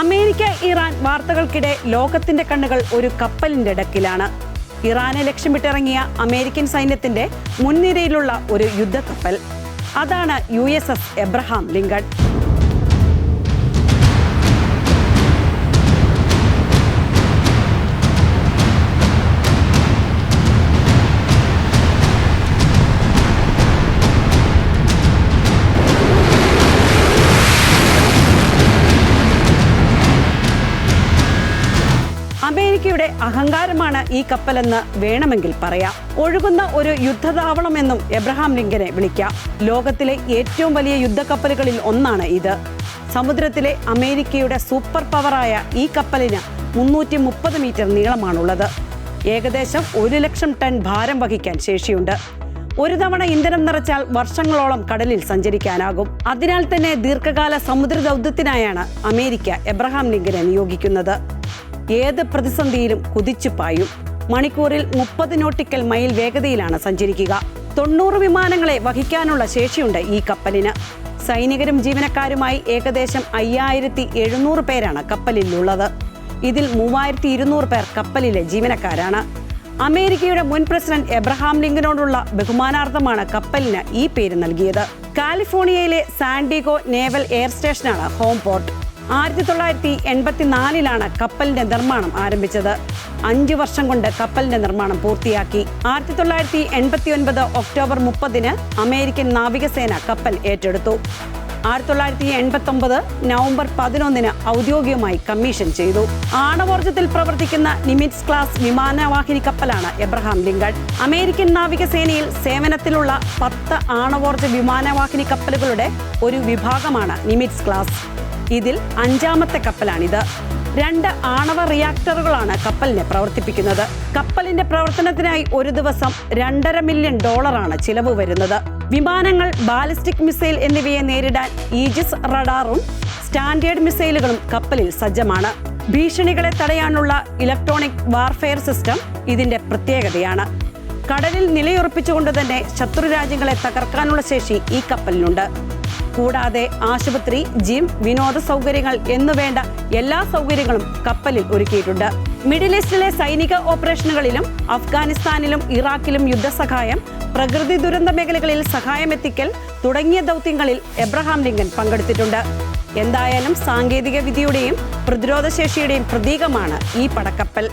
America Iran വാർത്തകൾക്കിടെ ലോകത്തിന്റെ കണ്ണുകൾ ഒരു കപ്പലിന്റെ ഡെക്കിലാണ്. ഇറാനെ ലക്ഷ്യമിട്ടിറങ്ങിയ അമേരിക്കൻ സൈന്യത്തിന്റെ മുൻനിരയിലുള്ള ഒരു യുദ്ധക്കപ്പൽ. അതാണ് USS എബ്രഹാം ലിങ്കൺ. അമേരിക്കയുടെ അഹങ്കാരമാണ് ഈ കപ്പലെന്ന് വേണമെങ്കിൽ പറയാം. ഒഴുകുന്ന ഒരു യുദ്ധതാവളമെന്നും എബ്രഹാം ലിങ്കനെ വിളിക്കാം. ലോകത്തിലെ ഏറ്റവും വലിയ യുദ്ധക്കപ്പലുകളിൽ ഒന്നാണ് ഇത്. സമുദ്രത്തിലെ അമേരിക്കയുടെ സൂപ്പർ പവറായ ഈ കപ്പലിന് 330 മീറ്റർ നീളമാണുള്ളത്. ഏകദേശം 1 ലക്ഷം ടൺ ഭാരം വഹിക്കാൻ ശേഷിയുണ്ട്. ഒരു തവണ ഇന്ധനം നിറച്ചാൽ വർഷങ്ങളോളം കടലിൽ സഞ്ചരിക്കാനാകും. അതിനാൽ തന്നെ ദീർഘകാല സമുദ്ര ദൗത്യത്തിനായാണ് അമേരിക്ക എബ്രഹാം ലിങ്കനെ നിയോഗിക്കുന്നത്. ഏത് പ്രതിസന്ധിയിലും കുതിച്ചു പായും. മണിക്കൂറിൽ 30 നോട്ടിക്കൽ മൈൽ വേഗതയിലാണ് സഞ്ചരിക്കുക. 90 വിമാനങ്ങളെ വഹിക്കാനുള്ള ശേഷിയുണ്ട് ഈ കപ്പലിന്. സൈനികരും ജീവനക്കാരുമായി ഏകദേശം 5700 പേരാണ് കപ്പലിലുള്ളത്. ഇതിൽ 3200 പേർ കപ്പലിലെ ജീവനക്കാരാണ്. അമേരിക്കയുടെ മുൻ പ്രസിഡന്റ് എബ്രഹാം ലിങ്കനോടുള്ള ബഹുമാനാർത്ഥമാണ് കപ്പലിന് ഈ പേര് നൽകിയത്. കാലിഫോർണിയയിലെ സാൻഡിഗോ നേവൽ എയർ സ്റ്റേഷനാണ് ഹോം പോർട്ട്. 1984 കപ്പലിന്റെ നിർമ്മാണം ആരംഭിച്ചത്. 5 വർഷം കൊണ്ട് കപ്പലിന്റെ നിർമ്മാണം പൂർത്തിയാക്കി. 1989 ഒക്ടോബർ 30 അമേരിക്കൻ നാവികസേന കപ്പൽ ഏറ്റെടുത്തു. 1989 നവംബർ 11 ഔദ്യോഗികമായി കമ്മീഷൻ ചെയ്തു. ആണവോർജ്ജത്തിൽ പ്രവർത്തിക്കുന്ന നിമിറ്റ്സ് ക്ലാസ് വിമാനവാഹിനി കപ്പലാണ് എബ്രഹാം ലിങ്കൺ. അമേരിക്കൻ നാവികസേനയിൽ സേവനത്തിലുള്ള 10 ആണവോർജ്ജ വിമാനവാഹിനി കപ്പലുകളുടെ ഒരു വിഭാഗമാണ് നിമിറ്റ്സ് ക്ലാസ്. ഇതിൽ 5ാമത്തെ കപ്പലാണിത്. 2 ആണവ റിയാക്ടറുകളാണ് കപ്പലിനെ പ്രവർത്തിപ്പിക്കുന്നത്. കപ്പലിന്റെ പ്രവർത്തനത്തിനായി ഒരു ദിവസം $2.5 മില്യൺ ചിലവ് വരുന്നത്. വിമാനങ്ങൾ, ബാലിസ്റ്റിക് മിസൈൽ എന്നിവയെ നേരിടാൻ ഈജിസ് റഡാറും സ്റ്റാൻഡേർഡ് മിസൈലുകളും കപ്പലിൽ സജ്ജമാണ്. ഭീഷണികളെ തടയാനുള്ള ഇലക്ട്രോണിക് വാർഫെയർ സിസ്റ്റം ഇതിന്റെ പ്രത്യേകതയാണ്. കടലിൽ നിലയുറപ്പിച്ചുകൊണ്ട് തന്നെ ശത്രു രാജ്യങ്ങളെ തകർക്കാനുള്ള ശേഷി ഈ കപ്പലിനുണ്ട്. കൂടാതെ ആശുപത്രി, ജിം, വിനോദ സൗകര്യങ്ങൾ എന്നുവേണ്ട എല്ലാ സൗകര്യങ്ങളും കപ്പലിൽ ഒരുക്കിയിട്ടുണ്ട്. മിഡിൽ ഈസ്റ്റിലെ സൈനിക ഓപ്പറേഷനുകളിലും അഫ്ഗാനിസ്ഥാനിലും ഇറാഖിലും യുദ്ധസഹായം, പ്രകൃതി ദുരന്ത മേഖലകളിൽ സഹായമെത്തിക്കൽ തുടങ്ങിയ ദൗത്യങ്ങളിൽ എബ്രഹാം ലിങ്കൺ പങ്കെടുത്തിട്ടുണ്ട്. എന്തായാലും സാങ്കേതിക വിദ്യയുടെയും പ്രതിരോധ ശേഷിയുടെയും പ്രതീകമാണ് ഈ പടക്കപ്പൽ.